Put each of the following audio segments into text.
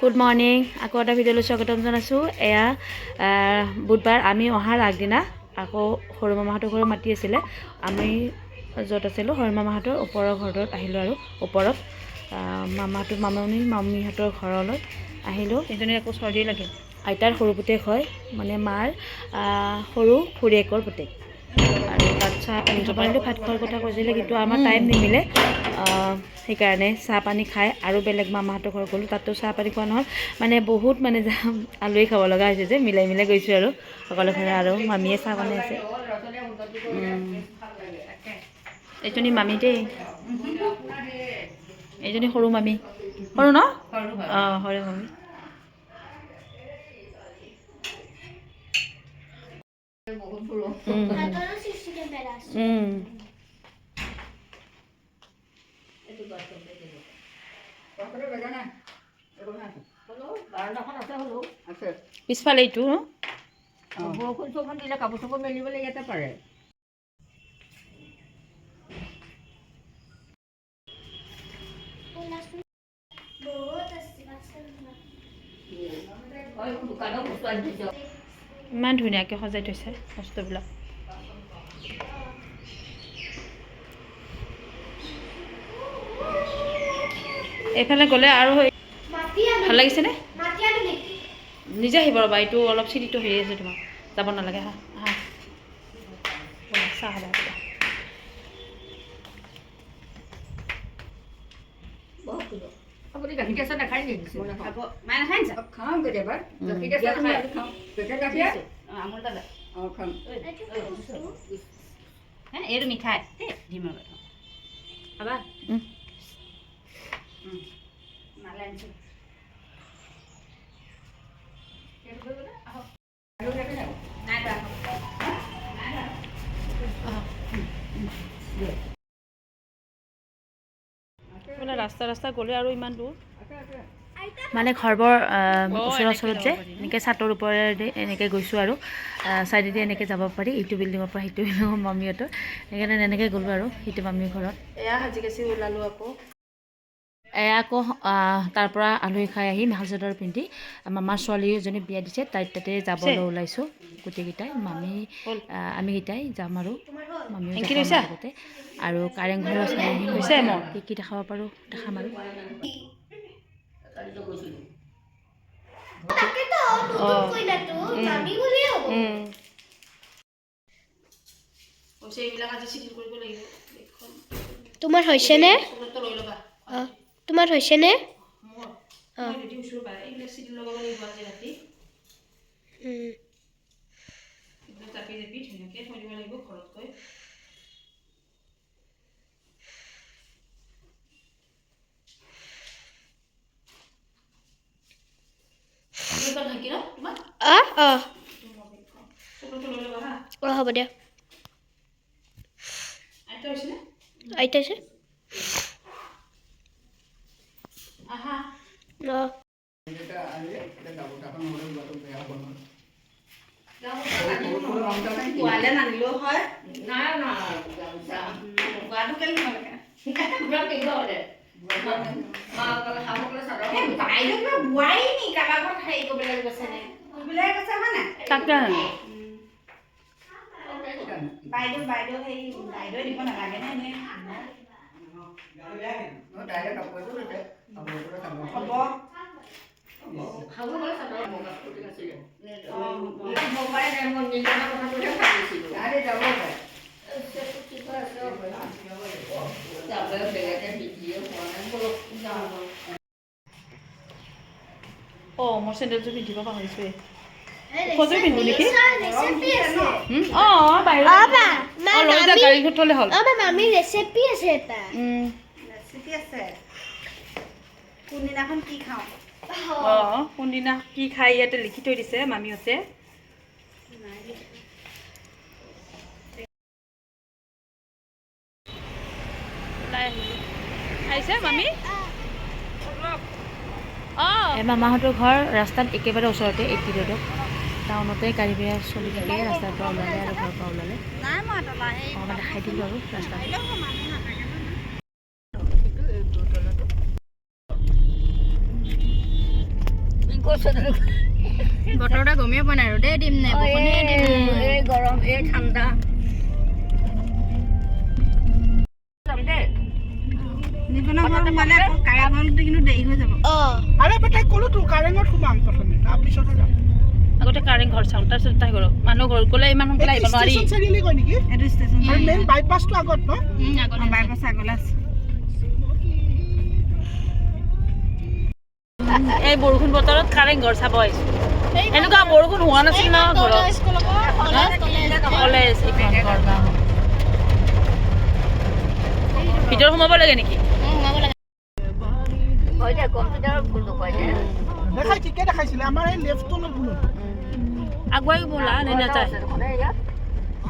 Good morning আকৌ এটা ভিডিঅ'লৈ স্বাগতম জনাইছোঁ। এয়া বুধবাৰ আমি অহাৰ আগদিনা আকৌ সৰু মামাহঁতৰ ঘৰত মাতি আছিলে। আমি য'ত আছিলোঁ সৰু মামাহঁতৰ ওপৰৰ ঘৰটোত আহিলোঁ আৰু ওপৰত মামীহঁতৰ ঘৰলৈ আহিলোঁ। এজনী আকৌ চৰ্দি লাগে। আইতাৰ সৰু পুতেক হয়, মানে মাৰ সৰু খুৰীয়েকৰ পুতেক। আৰু তাত চাহ পানী খাব আহিলোঁ। ভাত খোৱাৰ কথা কৈছিলে কিন্তু আমাৰ টাইম নিমিলে, সেইকাৰণে চাহ পানী খাই আৰু বেলেগ মামাহঁতৰ ঘৰ গ'লোঁ। তাতো চাহ পানী খোৱা নহ'ল, মানে বহুত আলহী খাব লগা হৈছে যে মিলাই গৈছোঁ আৰু সকলো ঘৰে। আৰু মামীয়ে চাহ বনাই আছে। এইজনী মামী দেই, এইজনী সৰু মামী। সৰু ন? অঁ সৰু মামী। পিছফালে এইটো বৰষুণ চৰষুণ দিলে কাপোৰ চাপোৰ মেলিবলৈ ইয়াতে পাৰে। ইমান ধুনীয়াকৈ সজাই থৈছে বস্তুবিলাক। এইফালে গ'লে আৰু ভাল লাগিছেনে? নিজে আহিব ৰ'বা, এইটো অলপ চিৰিটো হেৰি আছে, তোমাক যাব নালাগে। হা হা চাহ খাবা। আপুনি গাখীৰ দিয়া চাহ নাখায় নেকি? মায়ে নাখায় নি? খাওঁ কেতিয়াবা। গাখীৰ দিয়া চাহ নাখায়? খাওঁ। পেকেট গাখীৰ? আমুল দাদা অঁ খাম। এইটো মিঠাই দেই, দিম ৰ'বা খাবা। মালে আনিছোঁ। ৰাস্তা গ'লে আৰু ইমান দূৰ, মানে ঘৰবোৰ ওচৰত যে এনেকৈ ছাতৰ ওপৰেদি এনেকৈ গৈছোঁ আৰু চাইডেদি এনেকৈ যাব পাৰি ইটো বিল্ডিঙৰ পৰা সিটো বিল্ডিঙৰ মামীহঁতৰ। সেইকাৰণে এনেকৈ গ'লোঁ আৰু সিটো মামীৰ ঘৰত। এয়া সাজি কাচি ওলালোঁ আকৌ। এয়া আকৌ তাৰ পৰা আলহী খাই আহি মেখেলা চাদৰ পিন্ধি মামাৰ ছোৱালী এজনী বিয়া দিছে, তাইৰ তাতে যাবলৈ ওলাইছোঁ গোটেইকেইটাই। আমি কেইটাই যাম আৰু মামীও যাব আমাৰ লগতে। আৰু কাৰেংঘৰ চাই আহিম, কি দেখাব পাৰোঁ দেখাম আৰু। তোমাৰ হৈছেনে? তোমাৰ হৈছেনে? হ'ব দিয়া। আইতা আছে? নানিলেও হয়। নাই বাইদেউ দিব নালাগে নে? মোৰ চেণ্ডেলযোৰ পিন্ধিব পাহৰিছোৱে। পিন্ধো নেকি? গাড়ীত থ'লে হ'ল। কোনদিনাখন কি খাওঁ? কোনদিনা কি খাই ইয়াতে লিখি থৈ দিছে মামীহঁতে। আহিছে মামী। মামাহঁতৰ ঘৰ ৰাস্তাত একেবাৰে ওচৰতে, 80 ৰোডত। টাউনতে গাড়ী বেয়া চলি থাকে, ৰাস্তাৰ পৰা ওলালে আৰু ঘৰৰ পৰা ওলালে দেখাই দিলোঁ আৰু ৰাস্তাত। বতৰটা গমেই পোৱা নাই আৰু দেই দিম নে এই গৰম এই ঠাণ্ডা আগতে কাৰেং ঘৰ চাওঁ তাৰপিছত তাই ঘৰ মানুহ ঘৰ গ'লে ইমান সোনকালে আহিব নোৱাৰি এই বৰষুণ বতৰত কাৰেং ঘৰ চাব আহিছো এনেকুৱা বৰষুণ হোৱা নাছিল ন ঘৰত কলেজ ভিতৰত সোমাব লাগে নেকি আগুৱাই ব'লা নে নাযায়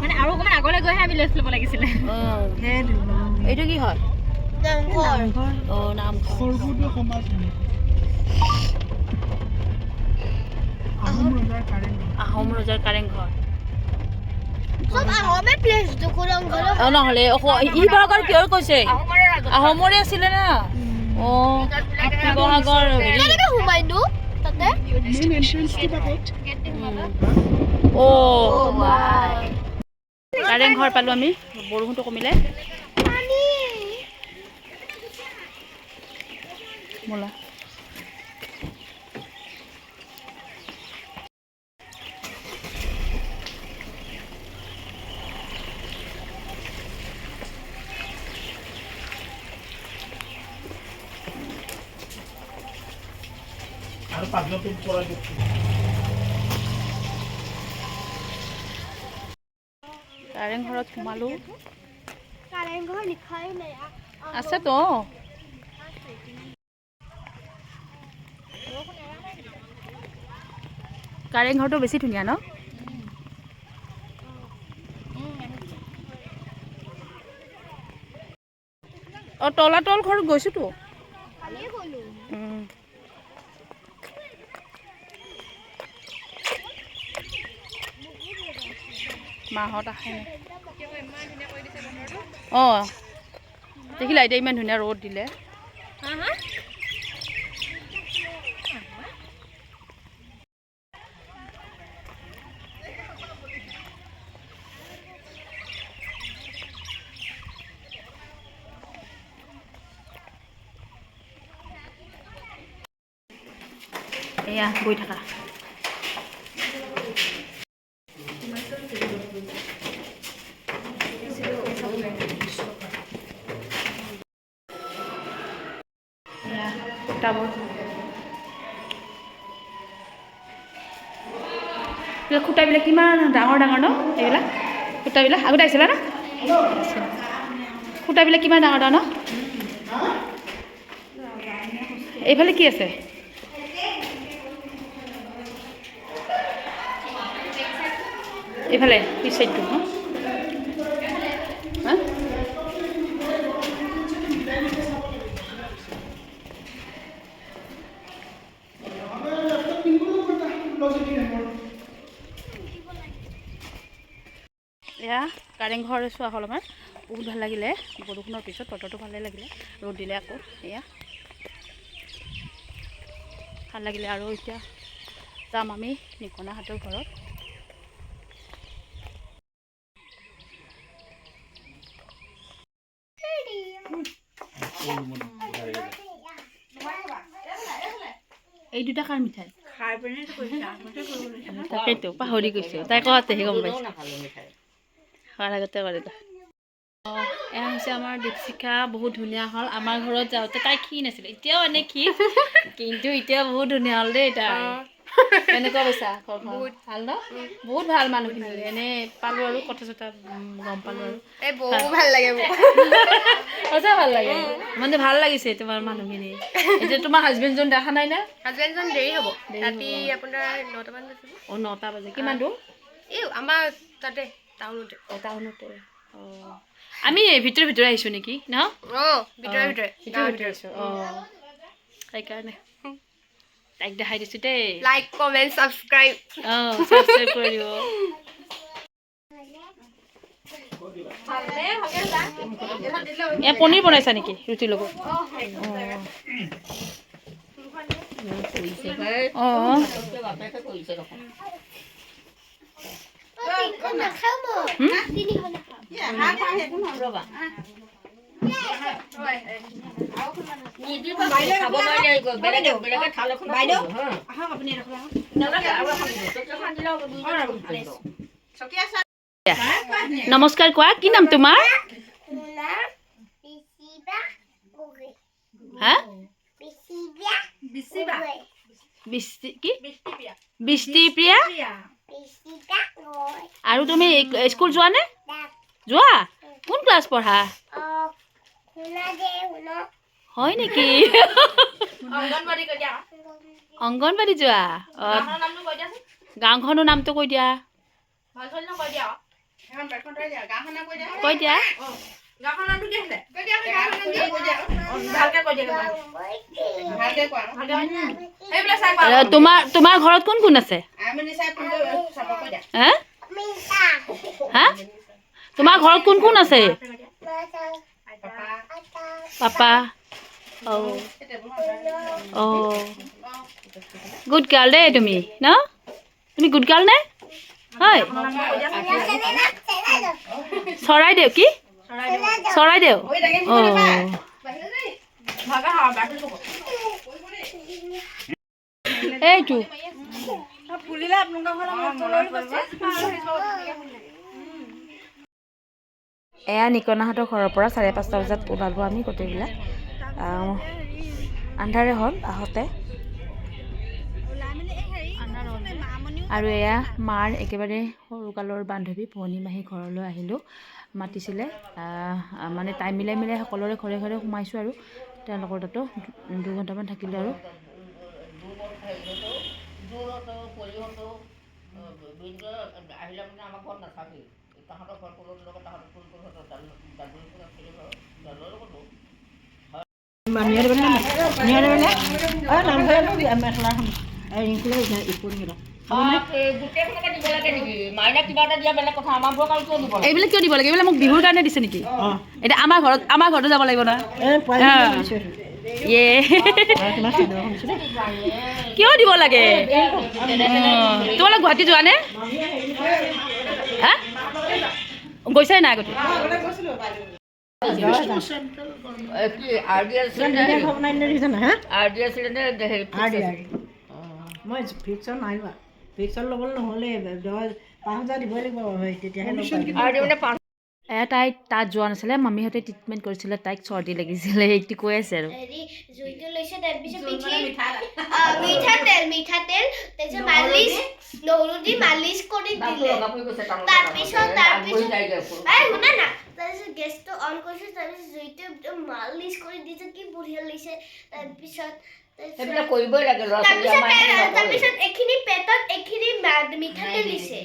মানে আৰু অকণমান আগলৈ গৈহে আমি লেফ্ট ল'ব লাগিছিলে এইটো কি হয় অঁ নামঘৰ আহোম ৰজাৰ কাৰেং ঘৰ নহ'লে শিৱসাগৰ কিহৰ কৈছে আহোমৰে আছিলে না অঁ শিৱসাগৰ হেৰি কাৰেং ঘৰ পালোঁ আমি বৰষুণটো কমিলে মোলা কাৰেং ঘৰত সোমালো আছেতো কাৰেং ঘৰটো বেছি ধুনীয়া ন অঁ তলাতল ঘৰত গৈছোতো মাহঁত আহে অঁ দেখিলা এতিয়া ইমান ধুনীয়া ৰ'দ দিলে এয়া গৈ থাকা খুঁটাবিলাক কিমান ডাঙৰ ডাঙৰ ন এইবিলাক খুঁটাবিলাক আগতে আহিছিলা না খুঁটাবিলাক কিমান ডাঙৰ ডাঙৰ ন এইফালে কি আছে এইফালে পিছ চাইডটো হা এয়া কাৰেংঘৰ চোৱা হ'ল আমাৰ বহুত ভাল লাগিলে বৰষুণৰ পিছত বতৰটো ভালে লাগিলে ৰ'দ দিলে আকৌ এয়া ভাল লাগিলে আৰু এতিয়া যাম আমি নিকনাহাটৰ ঘৰত এই দুটা কাৰ মিঠাই তাকেইতো পাহৰি গৈছো তাই কওঁতেহে গম পাইছো খোৱাৰ আগতে কৰিলা অঁ এয়া হৈছে আমাৰ দীপশিখা বহুত ধুনীয়া হ'ল আমাৰ ঘৰত যাওঁতে তাই ক্ষীণ আছিলে এতিয়াও এনে ক্ষীণ কিন্তু এতিয়া বহুত ধুনীয়া হ'ল দেই তাই কেনেকুৱা পাইছা বহুত ভাল ন বহুত ভাল মানুহখিনি এনে পালোঁ আৰু কথা চথা গম পালোঁ আৰু এই বহুত ভাল লাগে সঁচা ভাল লাগে মানে ভাল লাগিছে তোমাৰ মানুহখিনি এতিয়া তোমাৰ হাজবেণ্ডজন দেখা নাই না হাজবেণ্ডজন দেৰি হ'ব ৰাতি আপোনাৰ 9টামান বাজিব অঁ 9টা বাজে কিমান দূৰ এই আমাৰ তাতে টাউনতে টাউনতে অঁ আমি ভিতৰে আহিছোঁ নেকি ন অঁ ভিতৰে আহিছোঁ অঁ সেইকাৰণে তাইক দেখাই দিছোঁ দেই লাইক কমেণ্ট ছাবস্ক্ৰাইব অঁ ছাবস্ক্ৰাইব কৰি দিব পনীৰ বনাইছা নেকি ৰুটিৰ লগত অঁ বাপেকে কৰিছে দেখোন ৰ'বা খাব নোৱাৰিলে বেলেগে থাল এখন বাইদেউ আহক আপুনি নমস্কাৰ কোৱা কি নাম তোমাৰ হা বৃষ্টিপ্ৰিয়া আৰু তুমি স্কুল যোৱা নে যোৱা কোন ক্লাছ পঢ়া হয় নেকি অংগনবাড়ী যোৱা গাঁওখনৰ নামটো কৈ দিয়া কৈ দিয়া তোমাৰ ঘৰত কোন কোন আছে হা তোমাৰ ঘৰত কোন কোন আছে পাপা গুড গাৰ্ল দেই তুমি ন তুমি গুড গাৰ্ল নে হয় চৰাইদেউ কি চৰাইদেউ অঁ এইটো এয়া নিকনাহঁতৰ ঘৰৰ পৰা 5:30 বজাত ওলালোঁ আমি গোটেইবিলাক আন্ধাৰে হ'ল আহোঁতে আৰু এয়া মাৰ একেবাৰে সৰুকালৰ বান্ধৱী পুৰণি মাহী ঘৰলৈ আহিলোঁ মাতিছিলে মানে টাইম মিলাই মিলাই সকলোৰে ঘৰে ঘৰে সোমাইছোঁ আৰু তেওঁলোকৰ তাতো 2 ঘণ্টামান থাকিলোঁ আৰু এইবিলাক কিয় দিব লাগে এইবিলাক মোক বিহুৰ কাৰণে দিছে নেকি এতিয়া আমাৰ ঘৰতো যাব লাগিব না কিয় দিব লাগে তোমালোক গুৱাহাটী যোৱা নে হা গৈছাই নাই আগতে মই ফিক্সন নাই লোৱা ফিক্সন ল'বলৈ নহ'লে 5,000 দিবই লাগিব তেতিয়াহে তাই তাত যোৱা নাছিলে মামীহঁতে ট্ৰিটমেণ্ট কৰিছিলে তাইক চৰ্দি লাগিছিলে সেইটো কৈ আছে আৰু মিঠাতেল নহৰু দি মালিচ কৰি দিলে তাৰপিছত গেছটো অন কৰিছে তাৰপিছত জুইটো একদম মালিচ কৰি দিছে কি বঢ়িয়া লাগিছে তাৰপিছত কৰিবই লাগে তাৰপিছত এইখিনি পেটত এইখিনি মিঠাতেল দিছে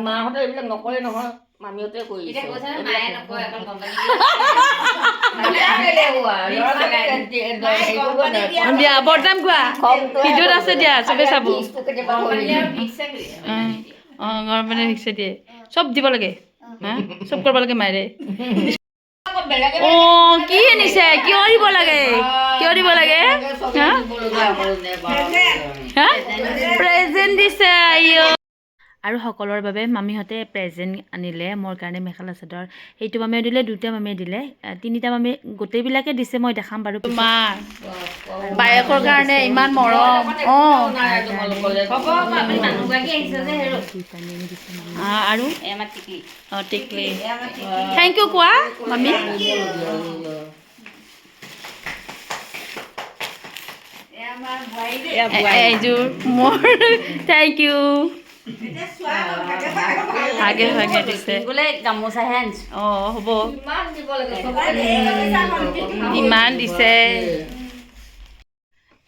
মাহঁতে এইবিলাক নকৰে নহয় মামীহঁতে কৰিছে দিয়া বৰদাম কোৱা ভিডিঅ'ত আছে দিয়া চবে চাব অঁ গৰম পানী ভিক্সে দিয়ে চব দিব লাগে হা চব কৰিব লাগে মায়েৰে অঁ কি আনিছে কিয় দিব লাগে হা প্ৰেজেণ্ট দিছে আৰু সকলোৰে বাবে মামীহঁতে প্ৰেজেণ্ট আনিলে মোৰ কাৰণে মেখেলা চাদৰ সেইটো মামীয়ে দিলে 2টা মামীয়ে দিলে 3টা মামী গোটেইবিলাকে দিছে মই দেখাম বাৰু তোমাৰ বায়েকৰ কাৰণে ইমান মৰম আৰু টিকলি থেংক ইউ কোৱা মামী এইযোৰ মোৰ থেংক ইউ ভাগে ভাগে দিছে গামোচাহে আনিছো অঁ হ'ব ইমান দিছে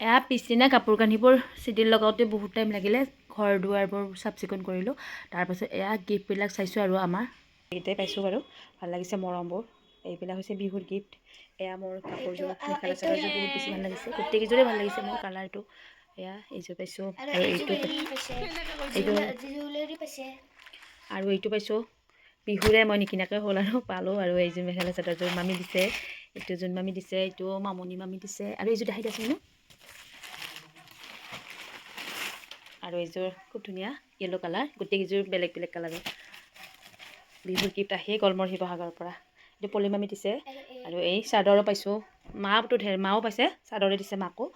এয়া পিছদিনা কাপোৰ কানিবোৰ চিডিল লগাওঁতে বহুত টাইম লাগিলে ঘৰ দুৱাৰবোৰ চাফ চিকুণ কৰিলোঁ তাৰপাছত এয়া গিফ্টবিলাক চাইছোঁ আৰু আমাৰ এইকেইটাই পাইছোঁ বাৰু ভাল লাগিছে মৰমবোৰ এইবিলাক হৈছে বিহুৰ গিফ্ট এয়া মোৰ কাপোৰযোৰ মেখেলা চাদৰযোৰ বহুত বেছি ভাল লাগিছে গোটেইকেইযোৰে ভাল লাগিছে মোৰ কালাৰটো এয়া এইযোৰ পাইছোঁ আৰু এইটো পাইছোঁ বিহুৰে মই নিকিনাকৈ হ'ল আৰু পালোঁ আৰু এইযোৰ মেখেলা চাদৰযোৰ মামী দিছে এইটো যোন মামী দিছে এইটো মামনি মামী দিছে আৰু এইযোৰ দেখাই দিয়াচোন ন আৰু এইযোৰ খুব ধুনীয়া য়েল্ল' কালাৰ, গোটেইকেইযোৰ বেলেগ বেলেগ কালাৰৰ বিহুৰ গিফ্ট আহিয়ে গ'ল মোৰ শিৱসাগৰৰ পৰা। এইটো পলিমামি দিছে আৰু এই চাদৰো পাইছোঁ, মাও পাইছে, চাদৰে দিছে মাকো।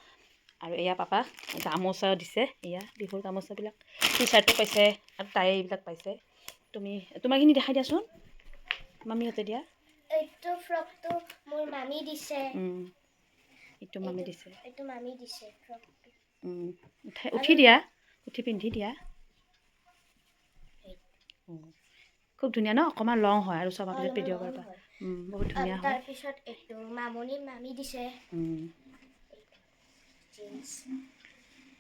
আৰু এয়া পাপাক গামোচাও দিছে, এয়া বিহুৰ গামোচাবিলাক, টি চাৰ্টো পাইছে আৰু তাই এইবিলাক পাইছে। তোমাৰখিনি দেখাই দিয়াচোন, মামীহঁতে দিয়া। এইটো ফ্ৰকটো মোৰ মামী দিছে। এইটো মামী দিছে। এইটো মামী দিছে ফ্ৰকটো। উঠি দিয়া, উঠি পিন্ধি দিয়া। খুব ধুনীয়া ন, অকণমান লং হয় আৰু চবৰ পিছত পিন্ধিব পাৰিবা। বহুত ধুনীয়া হয়। তাৰপিছত এইটো মামনিৰ মামী দিছে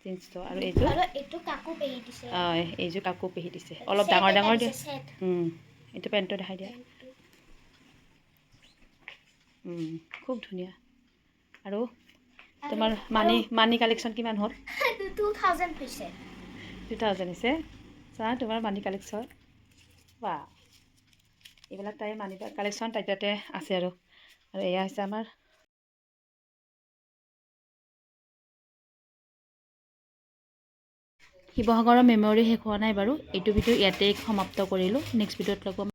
জিন্সটো। আৰু এইযোৰ এইটো কাকো পেহী দিছে। এইযোৰ কাকো পেহী দিছে, অলপ ডাঙৰ ডাঙৰ দিয়ে। এইটো পেণ্টটো দেখাই দিয়া। খুব ধুনীয়া। আৰু তোমাৰ মানি কালেকশ্যন কিমান হ'ল? 2000 হৈছে। 2000 হৈছে। চোৱা তোমাৰ মানি কালেকশ্যন, বা এইবিলাক তাই মানি কালেকশ্যন তাই তাতে আছে। আৰু এয়া হৈছে আমাৰ শিৱসাগৰৰ মেমৰি শেষ হোৱা নাই বাৰু। এইটো ভিডিঅ' ইয়াতেই সমাপ্ত কৰিলোঁ। নেক্সট ভিডিঅ'ত লগ পাম।